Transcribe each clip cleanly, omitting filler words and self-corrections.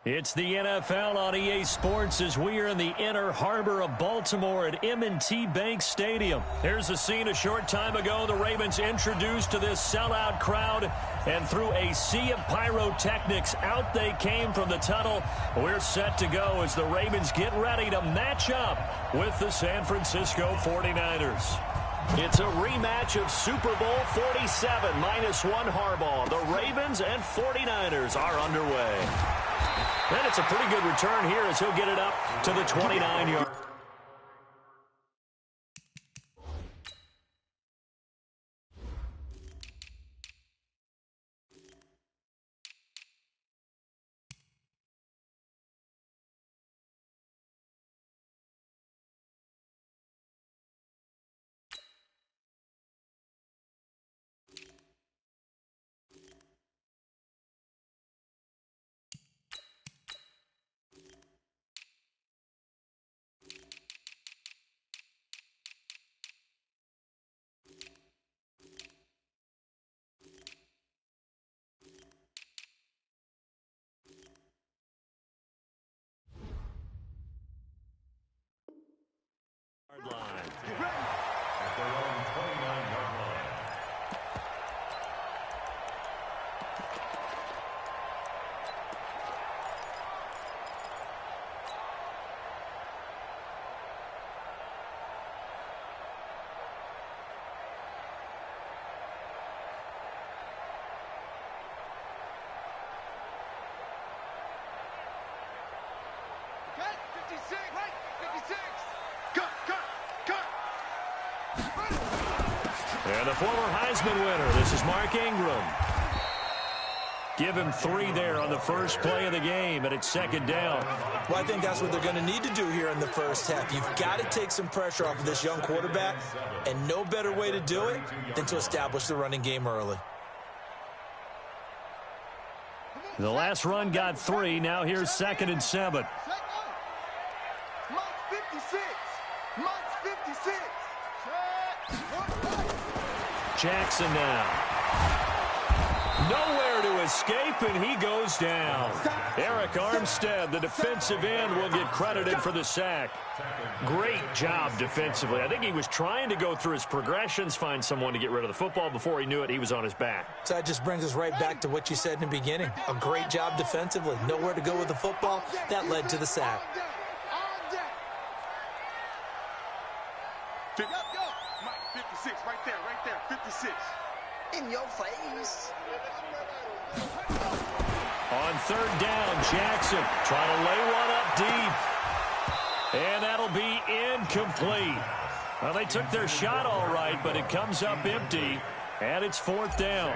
It's the NFL on EA Sports as we are in the inner harbor of Baltimore at M&T Bank Stadium. Here's a scene a short time ago. The Ravens introduced to this sellout crowd, and through a sea of pyrotechnics, out they came from the tunnel. We're set to go as the Ravens get ready to match up with the San Francisco 49ers. It's a rematch of Super Bowl 47 -1 Harbaugh. The Ravens and 49ers are underway. And it's a pretty good return here as he'll get it up to the 29-yard. Line. At their own 29-yard line. Cut, 56, right, 56. Cut. And the former Heisman winner, this is Mark Ingram. Give him 3 there on the first play of the game, and it's second down. Well, I think that's what they're going to need to do here in the first half. You've got to take some pressure off of this young quarterback, and no better way to do it than to establish the running game early. The last run got 3. Now here's 2nd and 7. Mark 56. Mark 56. Jackson now. Nowhere to escape, and he goes down. Eric Armstead, the defensive end, will get credited for the sack. Great job defensively. I think he was trying to go through his progressions, find someone to get rid of the football. Before he knew it, he was on his back. So that just brings us right back to what you said in the beginning. A great job defensively. Nowhere to go with the football. That led to the sack. Mike 56, right there, 56. In your face. On 3rd down, Jackson trying to lay one up deep. And that'll be incomplete. Well, they took their shot all right, but it comes up empty, and it's 4th down.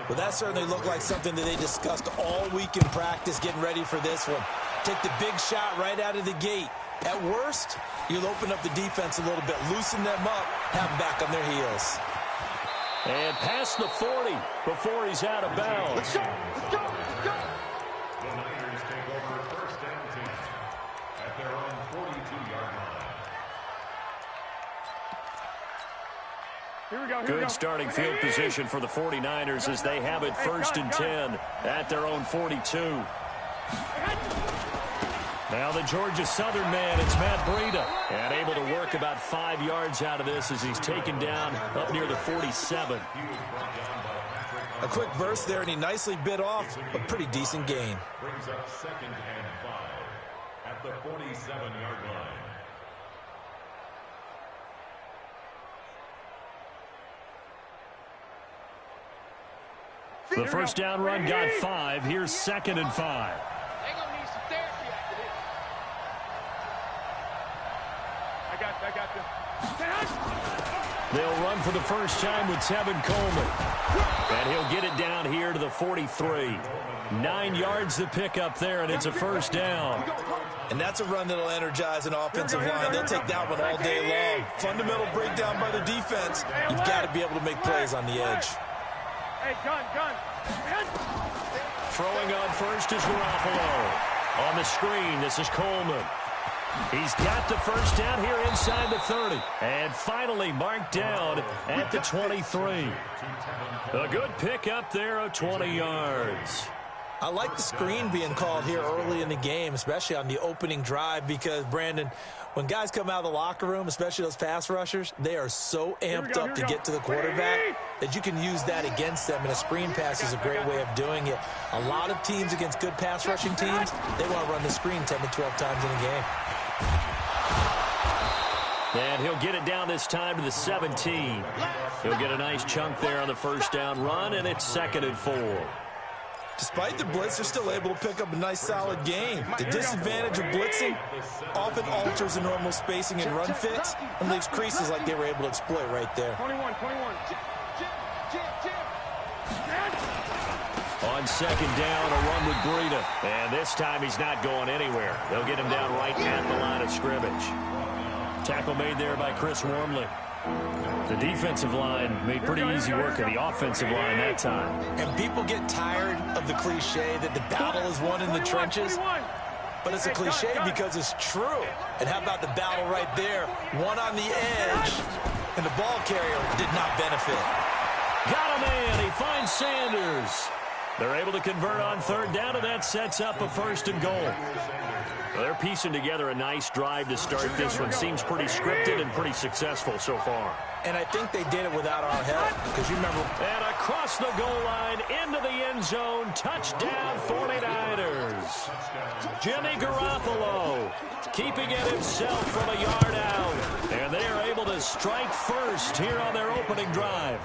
Well, that certainly looked like something that they discussed all week in practice, getting ready for this one. Take the big shot right out of the gate. At worst, you'll open up the defense a little bit, loosen them up, have them back on their heels. And past the 40 before he's out of bounds. Let's go. The Niners take over 1st and 10 at their own 42-yard line. Here we go. Good starting field position for the 49ers as they have it 1st and 10 at their own 42. Now the Georgia Southern man, it's Matt Breida. And able to work about 5 yards out of this as he's taken down up near the 47. A quick burst there, and he nicely bit off a pretty decent gain. Brings up 2nd and 5 at the 47-yard line. The first down run got 5. Here's 2nd and 5. They're going to need some therapy after this. I got them. They'll run for the first time with Tevin Coleman. And he'll get it down here to the 43. 9 yards to pick up there, and it's a first down. And that's a run that'll energize an offensive line. They'll take that one all day long. Fundamental breakdown by the defense. You've got to be able to make plays on the edge. Hey, gun. Throwing on first is Garoppolo. On the screen, this is Coleman. He's got the first down here inside the 30. And finally marked down at the 23. A good pick up there of 20 yards. I like the screen being called here early in the game, especially on the opening drive, because, Brandon, when guys come out of the locker room, especially those pass rushers, they are so amped up to get to the quarterback that you can use that against them, and a screen pass is a great way of doing it. A lot of teams against good pass rushing teams, they want to run the screen 10 to 12 times in a game. And he'll get it down this time to the 17. He'll get a nice chunk there on the first down run, and it's 2nd and 4. Despite the blitz, they're still able to pick up a nice, solid game. The disadvantage of blitzing often alters the normal spacing and run fits and leaves creases like they were able to exploit right there. 21. On 2nd down, a run with Breida. And this time he's not going anywhere. They'll get him down right at the line of scrimmage. Tackle made there by Chris Wormley. The defensive line made pretty easy work of the offensive line that time. And people get tired of the cliche that the battle is won in the trenches. But it's a cliche because it's true. And how about the battle right there? One on the edge, and the ball carrier did not benefit. Got a man. He finds Sanders. They're able to convert on 3rd down, and that sets up a 1st and goal. Well, they're piecing together a nice drive to start this one. Seems pretty scripted and pretty successful so far. And I think they did it without our help, because you remember. And across the goal line, into the end zone, touchdown 49ers. Jimmy Garoppolo keeping it himself from a yard out. And they are able to strike first here on their opening drive.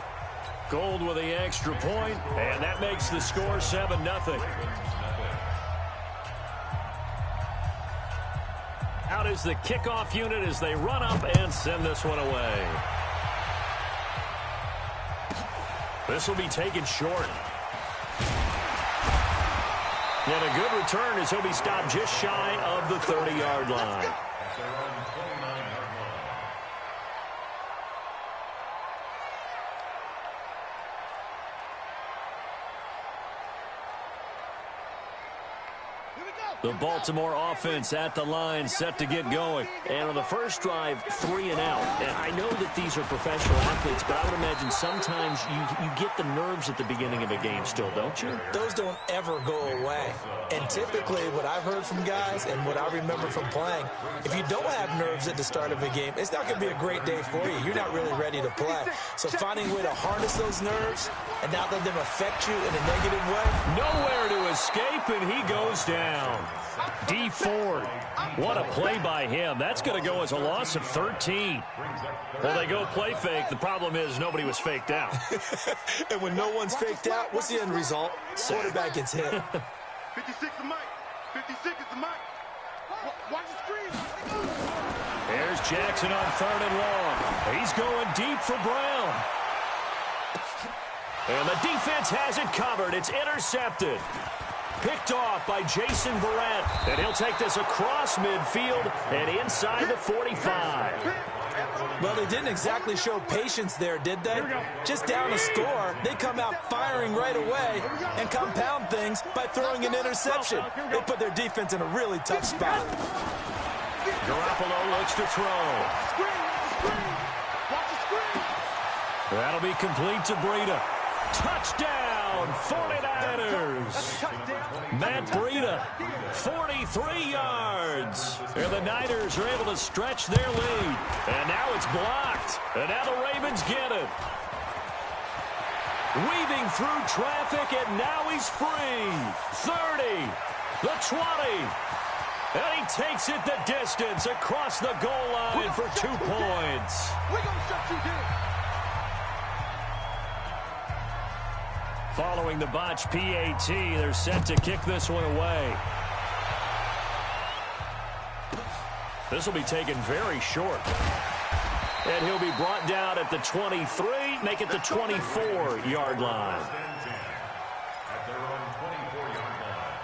Gold with the extra point, and that makes the score 7-0. Out is the kickoff unit as they run up and send this one away. This will be taken short. And a good return as he'll be stopped just shy of the 30-yard line. The Baltimore offense at the line, set to get going. And on the first drive, 3 and out. And I know that these are professional athletes, but I would imagine sometimes you get the nerves at the beginning of a game still, don't you? Those don't ever go away. And typically what I've heard from guys and what I remember from playing, if you don't have nerves at the start of a game, it's not going to be a great day for you. You're not really ready to play. So finding a way to harness those nerves and not let them affect you in a negative way. Nowhere to escape, and he goes down. D Ford, what a play by him. That's going to go as a loss of 13. Well, they go play fake. The problem is nobody was faked out. And when no one's faked out, what's the end result? Quarterback gets hit. 56 is Mike. 56 is the Mike. Watch the screen. There's Jackson on 3rd and long. He's going deep for Brown. And the defense has it covered. It's intercepted. Picked off by Jason Verrett. And he'll take this across midfield and inside the 45. Well, they didn't exactly show patience there, did they? Just down a score, they come out firing right away and compound things by throwing an interception. They put their defense in a really tough spot. Garoppolo looks to throw. That'll be complete to Breida. Touchdown, 49ers. Matt Breida, 43 yards. And the Niners are able to stretch their lead. And now it's blocked. And now the Ravens get it. Weaving through traffic, and now he's free. 30, the 20. And he takes it the distance across the goal line for 2 points. We're going to shut you down. Following the botch PAT, they're set to kick this one away. This will be taken very short. And he'll be brought down at the 23, make it the 24-yard line. At their own 24-yard line.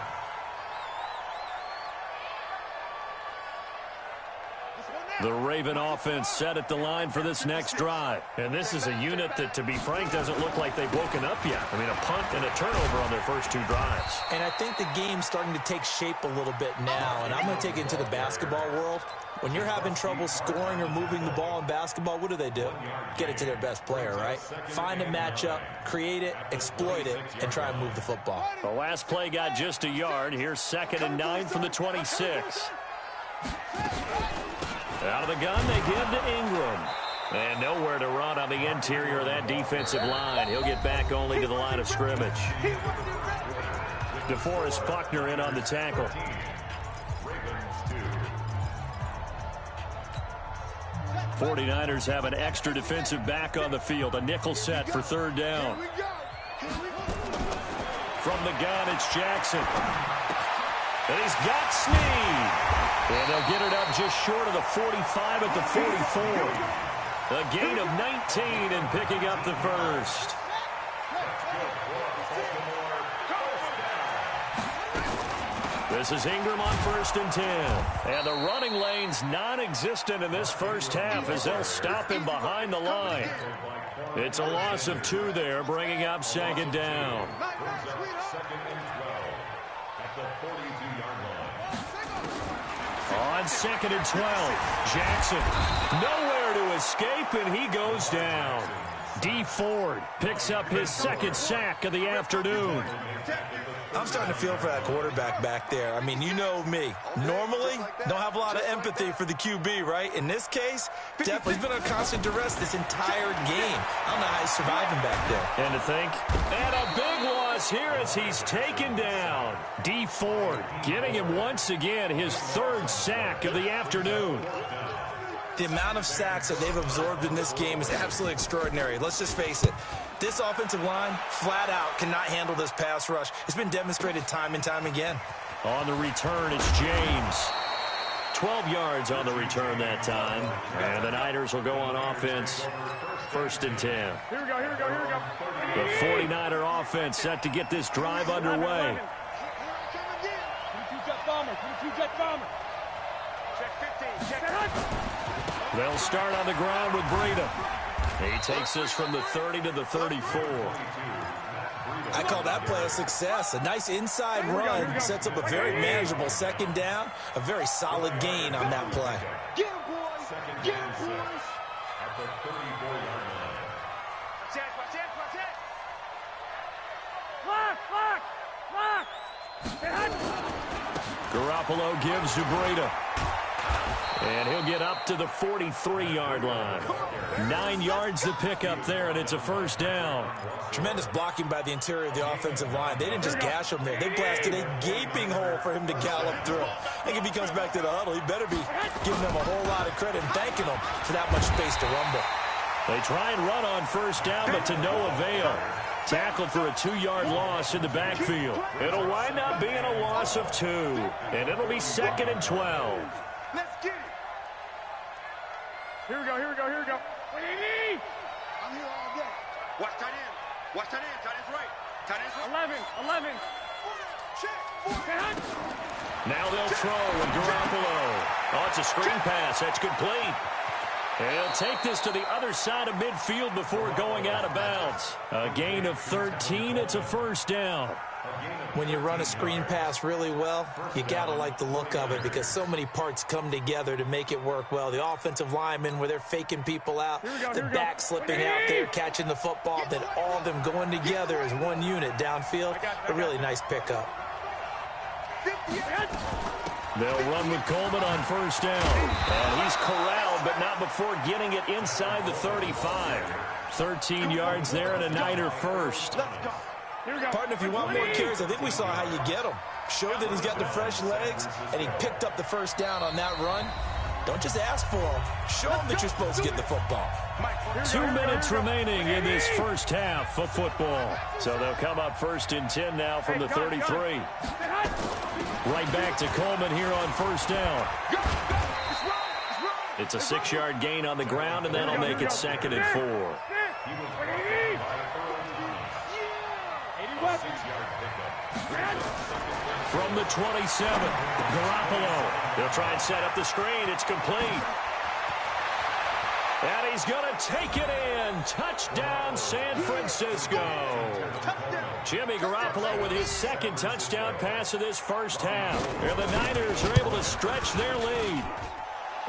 The Raven offense set at the line for this next drive. And this is a unit that, to be frank, doesn't look like they've woken up yet. I mean, a punt and a turnover on their first 2 drives. And I think the game's starting to take shape a little bit now. And I'm going to take it into the basketball world. When you're having trouble scoring or moving the ball in basketball, what do? Get it to their best player, right? Find a matchup, create it, exploit it, and try and move the football. The last play got just a yard. Here's 2nd and 9 from the 26. Out of the gun, they give to Ingram. And nowhere to run on the interior of that defensive line. He'll get back only to the line of scrimmage. DeForest Buckner in on the tackle. 49ers have an extra defensive back on the field. A nickel set for 3rd down. From the gun, it's Jackson. And he's got Snead. And they'll get it up just short of the 45 at the 44. A gain of 19 and picking up the first. This is Ingram on 1st and 10. And the running lane's non-existent in this first half as they'll stop him behind the line. It's a loss of 2 there, bringing up 2nd down. On 2nd and 12, Jackson nowhere to escape, and he goes down. D. Ford picks up his 2nd sack of the afternoon. I'm starting to feel for that quarterback back there. I mean, you know me. Normally, don't have a lot of empathy for the QB, right? In this case, definitely he's been under constant duress this entire game. I don't know how he's surviving back there. And to think, and a big loss here as he's taken down. D. Ford getting him once again his 3rd sack of the afternoon. The amount of sacks that they've absorbed in this game is absolutely extraordinary. Let's just face it. This offensive line, flat out, cannot handle this pass rush. It's been demonstrated time and time again. On the return, it's James. 12 yards on the return that time. And the Niners will go on offense. 1st and 10. Here we go, here we go, here we go. The 49er offense set to get this drive underway. 22 jet bomber, 22 jet bomber. Check 15, check. They'll start on the ground with Breida. He takes this from the 30 to the 34. I call that play a success. A nice inside run sets up a very manageable 2nd down. A very solid gain on that play. Get him, boys! Get him, boys! At the 34-yard line. Watch it! Lock! Garoppolo gives to Breida. And he'll get up to the 43-yard line. 9 yards to pick up there, and it's a 1st down. Tremendous blocking by the interior of the offensive line. They didn't just gash him there. They blasted a gaping hole for him to gallop through. I think if he comes back to the huddle, he better be giving them a whole lot of credit and thanking them for that much space to rumble. They try and run on 1st down, but to no avail. Tackled for a 2-yard loss in the backfield. It'll wind up being a loss of 2, and it'll be 2nd and 12. Let's get it! Here we go. I'm here all day. Watch tight end. Tight end's right. 11. Now they'll throw with Garoppolo. Oh, it's a screen pass. That's complete. And he'll take this to the other side of midfield before going out of bounds. A gain of 13. It's a 1st down. When you run a screen pass really well, you got to like the look of it because so many parts come together to make it work well. The offensive linemen, where they're faking people out, the back slipping out there, catching the football, then all of them going together as one unit downfield. A really nice pickup. They'll run with Coleman on 1st down. And he's corralled, but not before getting it inside the 35. 13 yards there and a Niner 1st. Partner, if you want more carries, I think we saw how you get them. Showed that he's got the fresh legs, and he picked up the 1st down on that run. Don't just ask for them. Show them that you're supposed to get the football. 2 minutes remaining in this first half of football. So they'll come up 1st and 10 now from the 33. Right back to Coleman here on 1st down. It's a 6-yard gain on the ground, and that'll make it 2nd and 4. From the 27, Garoppolo. They'll try and set up the screen. It's complete. And he's going to take it in. Touchdown, San Francisco. Jimmy Garoppolo with his second touchdown pass of this first half. And the Niners are able to stretch their lead.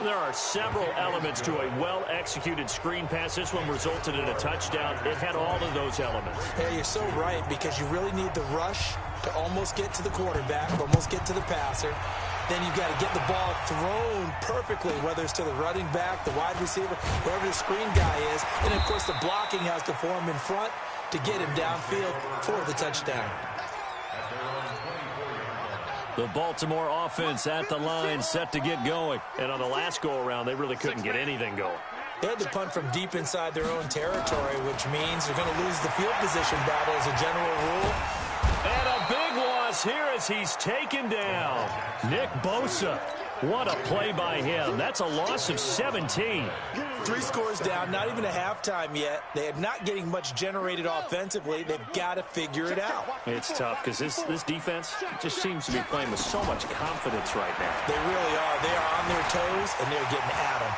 There are several elements to a well-executed screen pass. This one resulted in a touchdown. It had all of those elements. Yeah, you're so right, because you really need the rush to almost get to the quarterback, almost get to the passer. Then you've got to get the ball thrown perfectly, whether it's to the running back, the wide receiver, wherever the screen guy is. And, of course, the blocking has to form in front to get him downfield for the touchdown. The Baltimore offense at the line, set to get going. And on the last go-around, they really couldn't get anything going. They had to punt from deep inside their own territory, which means they're going to lose the field position battle as a general rule. And a big loss here as he's taken down. Nick Bosa. What a play by him. That's a loss of 17. 3 scores down, not even a halftime yet. They are not getting much generated offensively. They've got to figure it out. It's tough because this defense just seems to be playing with so much confidence right now. They really are. They are on their toes, and they're getting at them.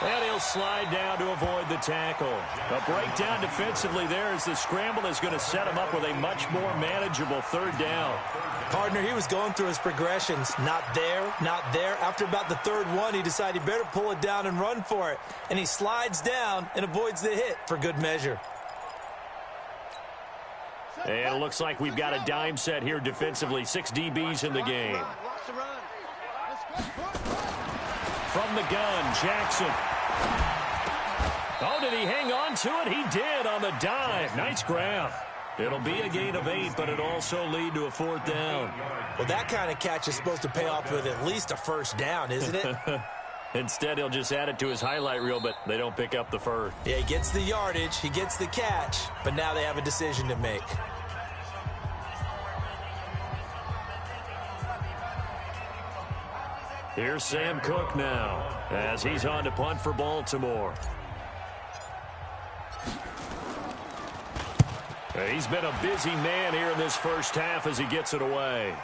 And he'll slide down to avoid the tackle. A breakdown defensively there as the scramble is going to set him up with a much more manageable third down. Partner, he was going through his progressions. Not there, not there. After about the third one, he decided he better pull it down and run for it. And he slides down and avoids the hit for good measure. And it looks like we've got a dime set here defensively. 6 DBs in the game. From the gun, Jackson. Oh, did he hang on to it? He did on the dive. Nice grab. It'll be a gain of 8, but it'll also lead to a 4th down. Well, that kind of catch is supposed to pay off with at least a first down, isn't it? Instead, he'll just add it to his highlight reel, but they don't pick up the first. Yeah, he gets the yardage, he gets the catch, but now they have a decision to make. Here's Sam Cook now as he's on to punt for Baltimore. He's been a busy man here in this first half as he gets it away.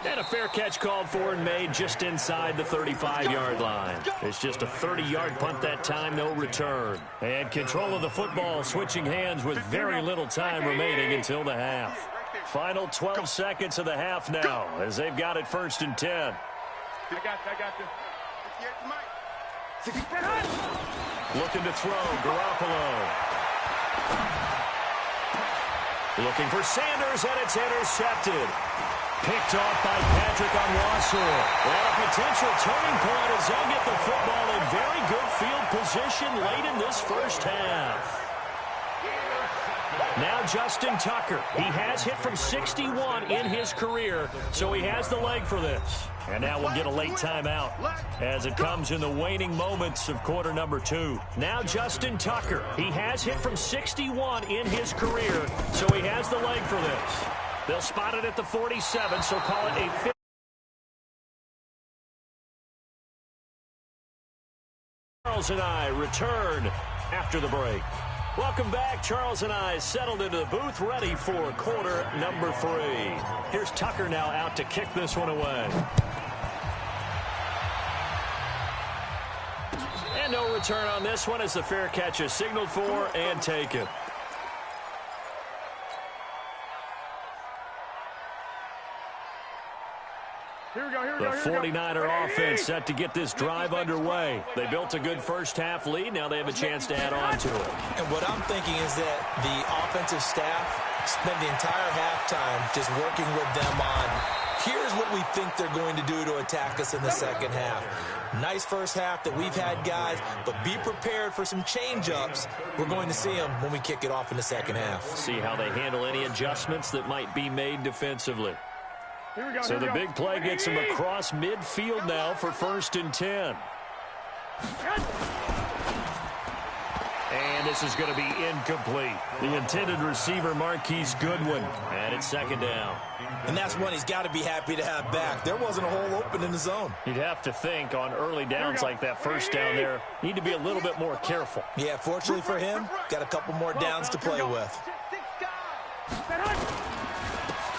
And a fair catch called for and made just inside the 35-yard line. It's just a 30-yard punt that time, no return. And control of the football switching hands with very little time remaining until the half. Final 12 seconds of the half now as they've got it 1st and 10. I got this. Looking to throw, Garoppolo. Looking for Sanders, and it's intercepted. Picked off by Patrick on Wassel. And a potential turning point as they'll get the football in very good field position late in this first half. Now Justin Tucker. He has hit from 61 in his career, so he has the leg for this. And now we'll get a late timeout as it comes in the waning moments of quarter number 2. Now Justin Tucker. He has hit from 61 in his career, so he has the leg for this. They'll spot it at the 47, so call it a 50. Charles and I return after the break. Welcome back. Charles and I settled into the booth, ready for quarter number 3. Here's Tucker now out to kick this one away. And no return on this one as the fair catch is signaled for and taken. The 49er offense set to get this drive underway. They built a good first half lead. Now they have a chance to add on to it. And what I'm thinking is that the offensive staff spent the entire halftime just working with them on, here's what we think they're going to do to attack us in the second half. Nice first half that we've had, guys, but be prepared for some change-ups. We're going to see them when we kick it off in the second half. See how they handle any adjustments that might be made defensively. So the big play gets him across midfield now for 1st and 10. And this is going to be incomplete. The intended receiver, Marquise Goodwin, and it's 2nd down. And that's one he's got to be happy to have back. There wasn't a hole open in the zone. You'd have to think on early downs like that first down there, need to be a little bit more careful. Yeah, fortunately for him, got a couple more downs to play with.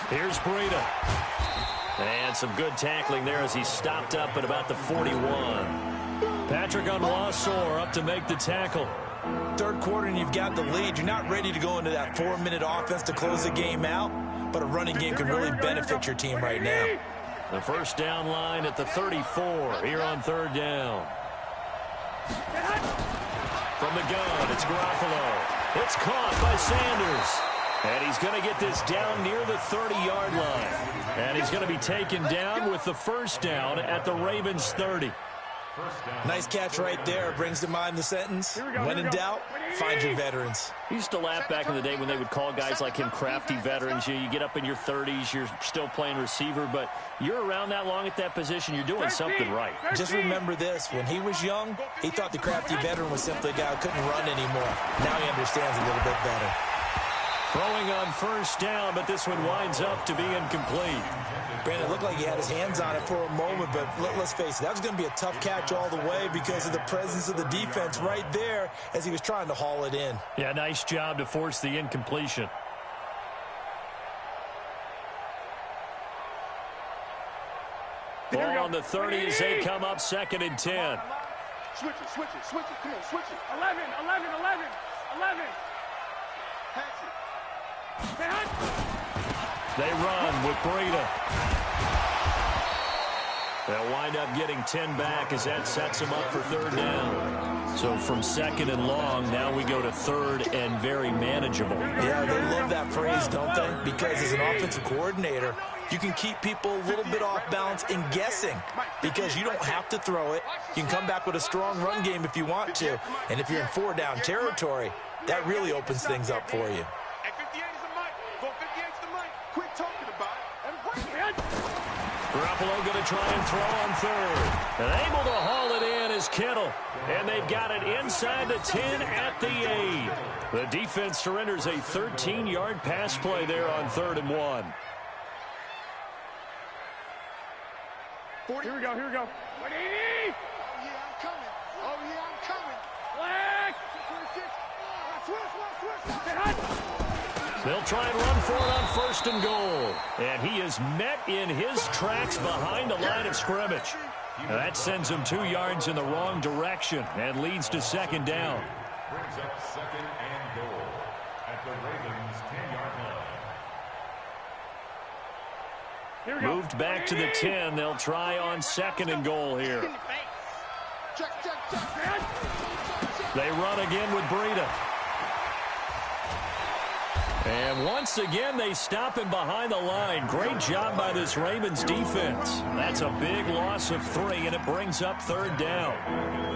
Here's Breida. And some good tackling there as he stopped up at about the 41. Patrick Onwuasor up to make the tackle. Third quarter and you've got the lead. You're not ready to go into that 4-minute offense to close the game out, but a running game can really benefit your team right now. The first down line at the 34 here on third down. From the gun, it's Garoppolo. It's caught by Sanders. And he's going to get this down near the 30-yard line. And he's going to be taken down with the first down at the Ravens 30. Nice catch right there. Brings to mind the sentence, when in doubt, find your veterans. I used to laugh back in the day when they would call guys like him crafty veterans. You get up in your 30s, you're still playing receiver, but you're around that long at that position, you're doing something right. Just remember this, when he was young, he thought the crafty veteran was simply a guy who couldn't run anymore. Now he understands a little bit better. Throwing on first down, but this one winds up to be incomplete. Brandon, it looked like he had his hands on it for a moment, but let's face it, that was going to be a tough catch all the way because of the presence of the defense right there as he was trying to haul it in. Yeah, nice job to force the incompletion. Ball on the 30 as they come up 2nd and 10. Switch it. Come on, switch it. 11. Pass it. They run with Breida. They'll wind up getting 10 back as that sets them up for third down. So from 2nd and long, now we go to 3rd and very manageable. Yeah, they love that phrase, don't they? Because as an offensive coordinator, you can keep people a little bit off balance and guessing because you don't have to throw it. You can come back with a strong run game if you want to. And if you're in 4-down territory, that really opens things up for you. Garoppolo going to try and throw on 3rd. And able to haul it in is Kittle. And they've got it inside the 10 at the 8. The defense surrenders a 13-yard pass play there on 3rd and 1. Here we go. 180. Oh, yeah, I'm coming. Black. They'll try and run for it on 1st and goal. And he is met in his tracks behind the line of scrimmage. Now that sends him 2 yards in the wrong direction and leads to 2nd down. Brings up 2nd and goal at the Ravens' 10-yard line. Moved back to the 10. They'll try on 2nd and goal here. They run again with Breida. And once again, they stop him behind the line. Great job by this Ravens defense. That's a big loss of 3, and it brings up 3rd down.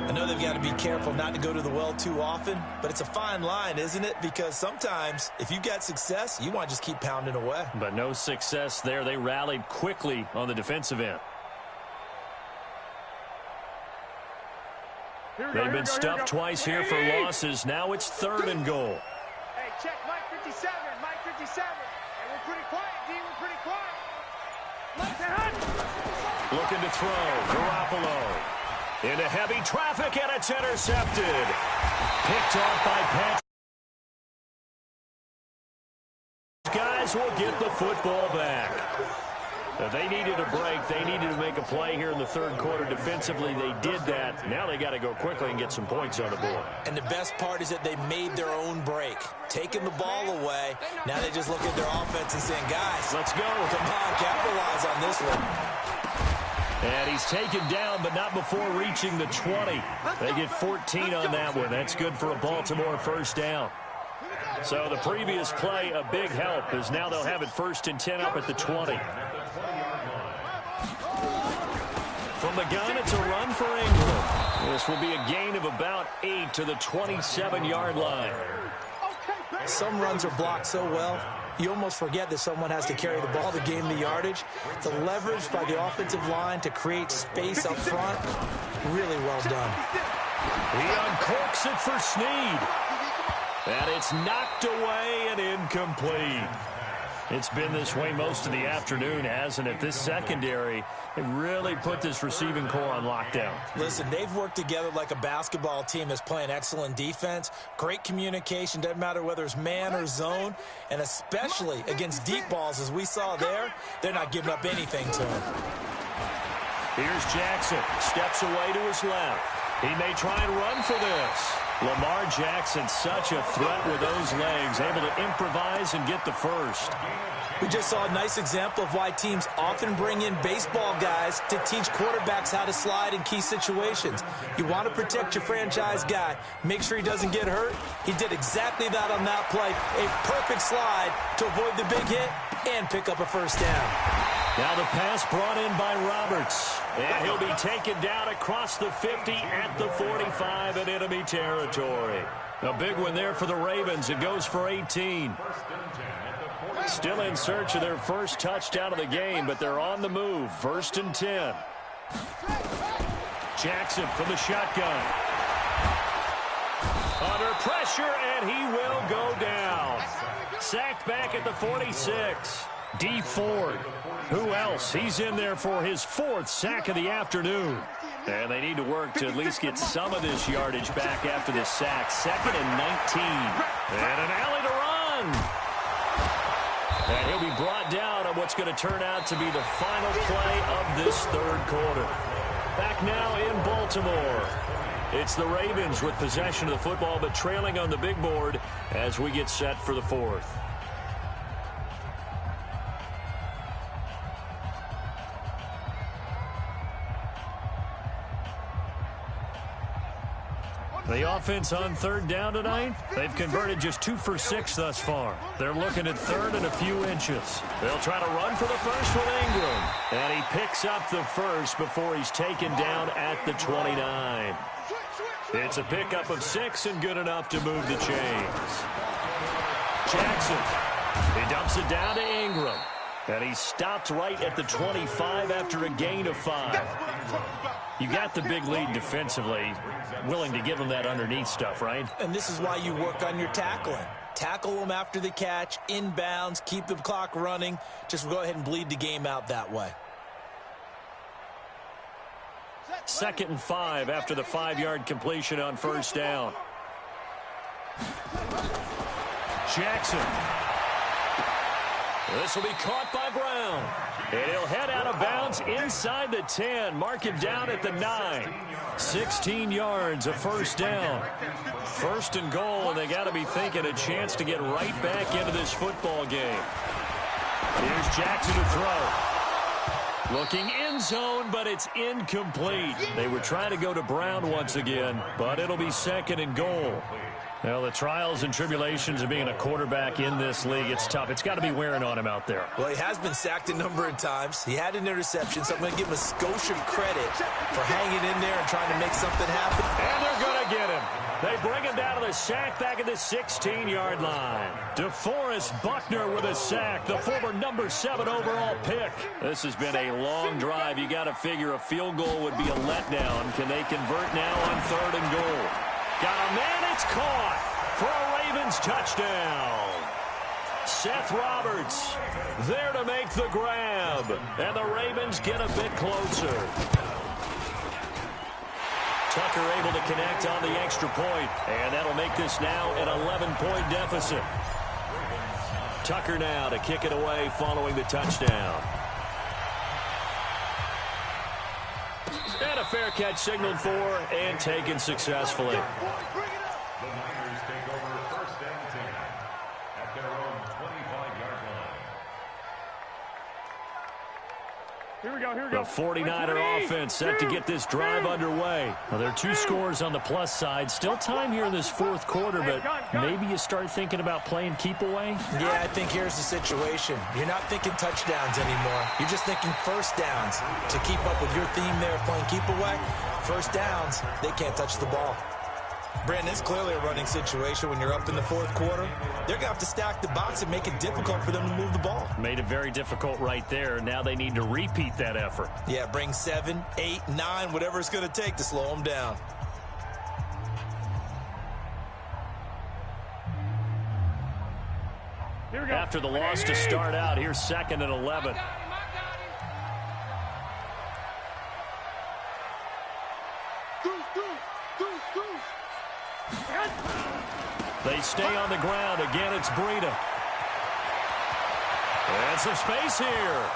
I know they've got to be careful not to go to the well too often, but it's a fine line, isn't it? Because sometimes, if you got success, you want to just keep pounding away. But no success there. They rallied quickly on the defensive end. They've been stuffed twice here for losses. Now it's 3rd and goal. Hey, check Mike 57. Hey, we're pretty quiet, D. We're pretty quiet. Looking to throw. Garoppolo. Into heavy traffic, and it's intercepted. Picked off by Patrick. Guys will get the football back. They needed a break. They needed to make a play here in the 3rd quarter. Defensively, they did that. Now they got to go quickly and get some points on the board. And the best part is that they made their own break. Taking the ball away. Now they just look at their offense and saying, guys, let's go. Come on, capitalize on this one. And he's taken down, but not before reaching the 20. They get 14 on that one. That's good for a Baltimore first down. So the previous play, a big help, as now they'll have it 1st and 10 up at the 20. From the gun, it's a run for Ingram. This will be a gain of about 8 to the 27-yard line. Some runs are blocked so well, you almost forget that someone has to carry the ball to gain the yardage. The leverage by the offensive line to create space up front, really well done. He uncorks it for Snead. And it's knocked away and incomplete. It's been this way most of the afternoon, hasn't it? This secondary, they really put this receiving core on lockdown. Listen, they've worked together like a basketball team that's playing excellent defense. Great communication, doesn't matter whether it's man or zone. And especially against deep balls, as we saw there, they're not giving up anything to him. Here's Jackson. Steps away to his left. He may try and run for this. Lamar Jackson, such a threat with those legs, able to improvise and get the first. We just saw a nice example of why teams often bring in baseball guys to teach quarterbacks how to slide in key situations. You want to protect your franchise guy. Make sure he doesn't get hurt. He did exactly that on that play. A perfect slide to avoid the big hit and pick up a first down. Now the pass brought in by Roberts. And he'll be taken down across the 50 at the 45 in enemy territory. A big one there for the Ravens. It goes for 18. Still in search of their first touchdown of the game, but they're on the move. 1st and 10. Jackson from the shotgun. Under pressure, and he will go down. Sacked back at the 46. D. Ford. Who else? He's in there for his 4th sack of the afternoon. And they need to work to at least get some of this yardage back after the sack. 2nd and 19. And an alley to run. And he'll be brought down on what's going to turn out to be the final play of this 3rd quarter. Back now in Baltimore. It's the Ravens with possession of the football, but trailing on the big board as we get set for the 4th. The offense on 3rd down tonight, they've converted just 2 for 6 thus far. They're looking at 3rd and a few inches. They'll try to run for the first with Ingram. And he picks up the first before he's taken down at the 29. It's a pickup of 6 and good enough to move the chains. Jackson, he dumps it down to Ingram. And he stopped right at the 25 after a gain of 5. You got the big lead defensively, willing to give them that underneath stuff, right? And this is why you work on your tackling. Tackle them after the catch, inbounds, keep the clock running. Just go ahead and bleed the game out that way. 2nd and 5 after the 5-yard completion on 1st down. Jackson. This will be caught by Brown. And he'll head out of bounds inside the 10. Mark him down at the 9. 16 yards, a 1st down. 1st and goal, and they got to be thinking a chance to get right back into this football game. Here's Jackson to throw. Looking end zone, but it's incomplete. They were trying to go to Brown once again, but it'll be 2nd and goal. Well, the trials and tribulations of being a quarterback in this league, it's tough. It's got to be wearing on him out there. Well, he has been sacked a number of times. He had an interception, so I'm going to give him a skosh of credit for hanging in there and trying to make something happen. And they're going to get him. They bring him down to the sack back at the 16-yard line. DeForest Buckner with a sack, the former number 7 overall pick. This has been a long drive. You got to figure a field goal would be a letdown. Can they convert now on 3rd and goal? Got a man, it's caught for a Ravens touchdown. Seth Roberts there to make the grab, and the Ravens get a bit closer. Tucker able to connect on the extra point, and that'll make this now an 11-point deficit. Tucker now to kick it away following the touchdown. And a fair catch signaled for and taken successfully. The Niners take over 1st and 10 at their own 25-yard line. Here we go, here we The go. 49er offense set to get this drive underway. Well, there are 2 scores on the plus side. Still time here in this 4th quarter, but maybe you start thinking about playing keep away? Yeah, I think here's the situation. You're not thinking touchdowns anymore. You're just thinking first downs. To keep up with your theme there, playing keep away, first downs, they can't touch the ball. Brandon, it's clearly a running situation when you're up in the 4th quarter. They're going to have to stack the box and make it difficult for them to move the ball. Made it very difficult right there. Now they need to repeat that effort. Yeah, bring 7, 8, 9, whatever it's going to take to slow them down. Here we go. After the loss to start out, here's 2nd and 11. They stay on the ground. Again, it's Breida. And some space here.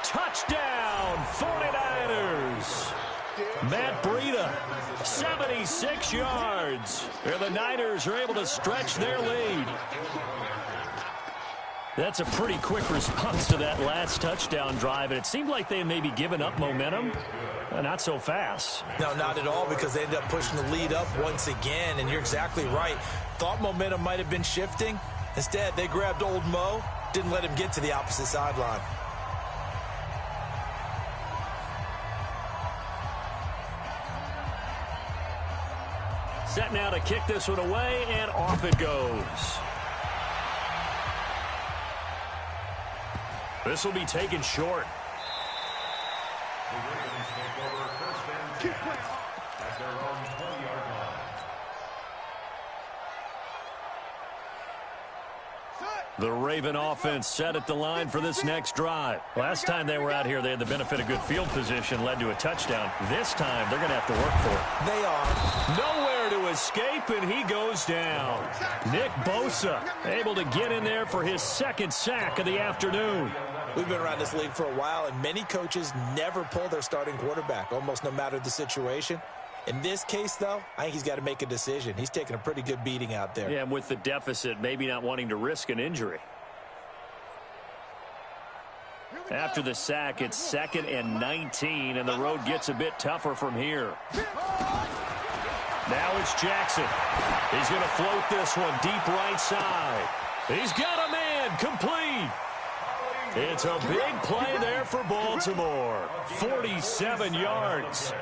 Touchdown, 49ers. goes. Matt Breida, 76 yards. And the Niners are able to stretch their lead. That's a pretty quick response to that last touchdown drive, and it seemed like they had maybe given up momentum. Not so fast. No, not at all, because they ended up pushing the lead up once again, and you're exactly right. Thought momentum might have been shifting. Instead, they grabbed old Mo, didn't let him get to the opposite sideline. Set now to kick this one away, and off it goes. This will be taken short. The Ravens take over first and 10 at their own 20-yard line. The Raven offense set at the line for this next drive. Last time they were out here, they had the benefit of good field position, led to a touchdown. This time, they're going to have to work for it. They are. Nowhere to escape, and he goes down. Nick Bosa able to get in there for his second sack of the afternoon. We've been around this league for a while, and many coaches never pull their starting quarterback, almost no matter the situation. In this case, though, I think he's got to make a decision. He's taking a pretty good beating out there. Yeah, and with the deficit, maybe not wanting to risk an injury. After the sack, it's 2nd and 19, and the road gets a bit tougher from here. Now it's Jackson. He's going to float this one deep right side. He's got a man, complete. It's a big play there for Baltimore. 47 yards.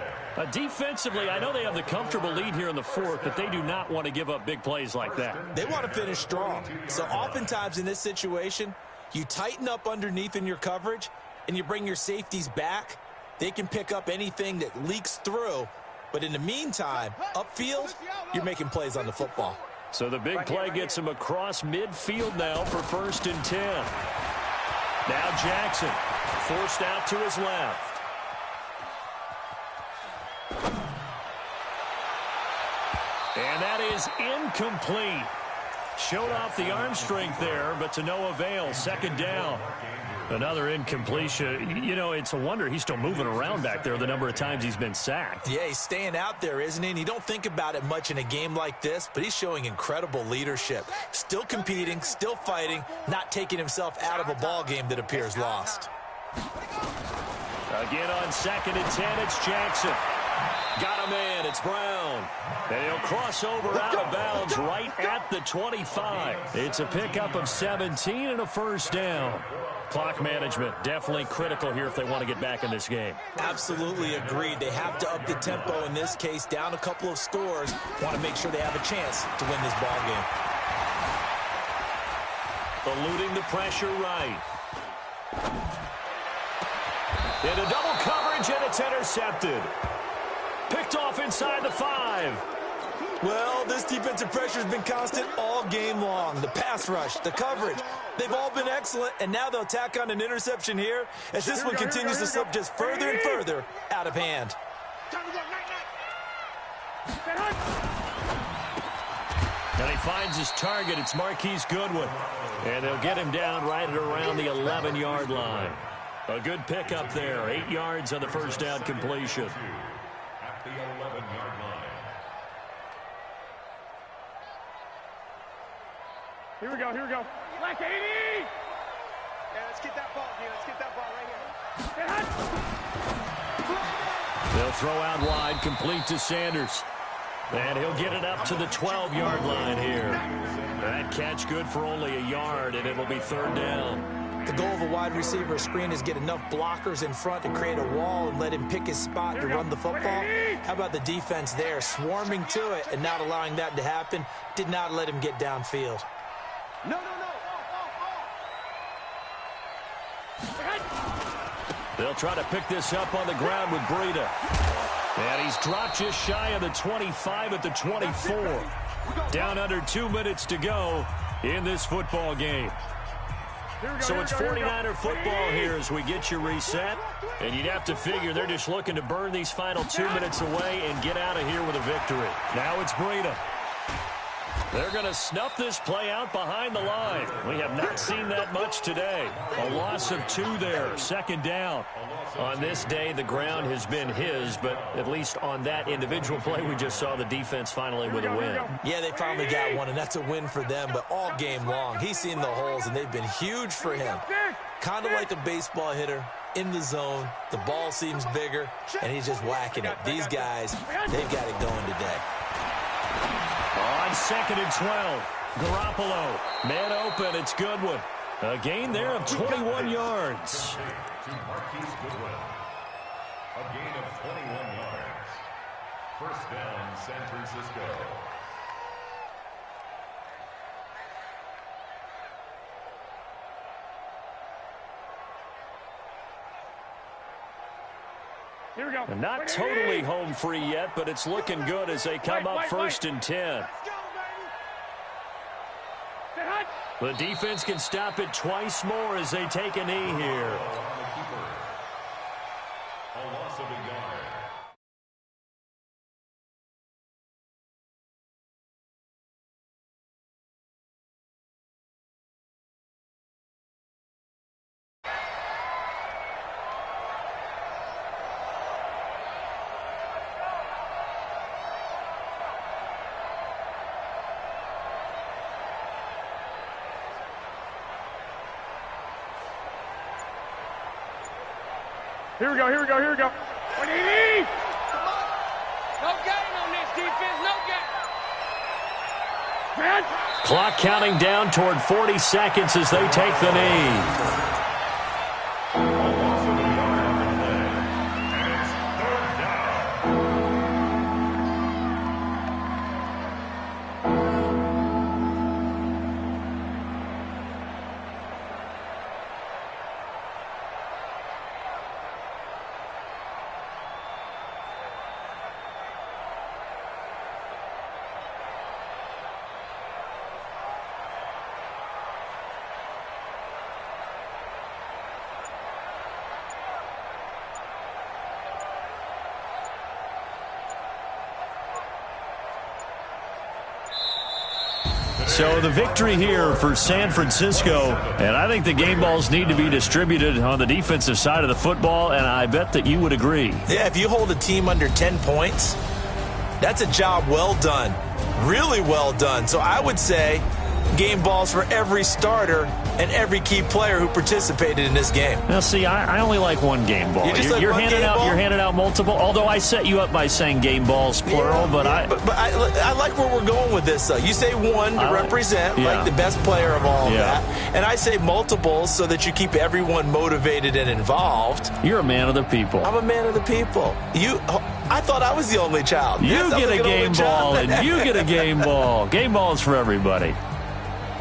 Defensively, I know they have the comfortable lead here in the fourth, but they do not want to give up big plays like that. They want to finish strong. So oftentimes in this situation, you tighten up underneath in your coverage, and you bring your safeties back. They can pick up anything that leaks through. But in the meantime, upfield, you're making plays on the football. So the big play gets him across midfield now for 1st and 10. Now Jackson forced out to his left. And that is incomplete. Showed off the arm strength there, but to no avail. 2nd down. Another incompletion. You know, it's a wonder he's still moving around back there the number of times he's been sacked. Yeah, he's staying out there, isn't he? And you don't think about it much in a game like this, but he's showing incredible leadership. Still competing, still fighting, not taking himself out of a ball game that appears lost. Again on 2nd and 10, it's Jackson. Got a man, it's Brown. And he'll cross over out of bounds right at the 25. It's a pickup of 17 and a 1st down. Clock management definitely critical here if they want to get back in this game. Absolutely agreed. They have to up the tempo in this case, down a couple of scores. Want to make sure they have a chance to win this ball game. Eluding the pressure right. Into double coverage, and it's intercepted. Picked off inside the 5. Well, this defensive pressure has been constant all game long. The pass rush, the coverage, they've all been excellent, and now they'll tack on an interception here as this one continues to slip just further and further out of hand. And he finds his target. It's Marquise Goodwin. And they'll get him down right at around the 11-yard line. A good pickup there. 8 yards on the 1st down completion. At the 11-yard line. Here we go, here we go. Like 80! Yeah, let's get that ball, dude. Let's get that ball right here. They'll throw out wide, complete to Sanders. And he'll get it up to the 12-yard line here. That catch good for only a yard, and it'll be 3rd down. The goal of a wide receiver screen is get enough blockers in front to create a wall and let him pick his spot to run the football. How about the defense there, swarming to it and not allowing that to happen? Did not let him get downfield. No. They'll try to pick this up on the ground with Breida. And he's dropped just shy of the 25 at the 24. Down under 2 minutes to go in this football game. So it's 49er football here as we get you reset. And you'd have to figure they're just looking to burn these final 2 minutes away and get out of here with a victory. Now it's Breida. They're going to snuff this play out behind the line. We have not seen that much today. A loss of 2 there, 2nd down. On this day, the ground has been his, but at least on that individual play, we just saw the defense finally with a win. Yeah, they finally got one, and that's a win for them, but all game long, he's seen the holes, and they've been huge for him. Kind of like a baseball hitter in the zone. The ball seems bigger, and he's just whacking it. These guys, they've got it going today. On 2nd and 12, Garoppolo, man open, it's Goodwin. A gain there of 21 yards. To Marquise Goodwin. A gain of 21 yards. First down, San Francisco. Here we go. And not totally home free yet, but it's looking good as they come up 1st and 10. The defense can stop it twice more as they take a knee here. A loss of a yard. Here we go, here we go, here we go. What do you need? No gain on this defense, no gain. Clock counting down toward 40 seconds as they take the knee. So the victory here for San Francisco, and I think the game balls need to be distributed on the defensive side of the football, and I bet that you would agree. Yeah, if you hold a team under 10 points, that's a job well done, really well done. So I would say game balls for every starter and every key player who participated in this game. Now, see, I only like one game ball. You're handing out multiple. Although I set you up by saying game balls plural, yeah, but I like where we're going with this. You say one to represent like the best player of all that, and I say multiples so that you keep everyone motivated and involved. You're a man of the people. I'm a man of the people. I thought I was the only child. You get a game ball, and you get a game ball. Game balls for everybody.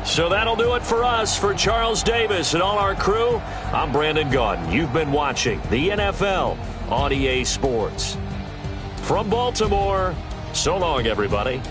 So that'll do it for us. For Charles Davis and all our crew, I'm Brandon Gaudin. You've been watching the NFL on EA Sports. From Baltimore, so long, everybody.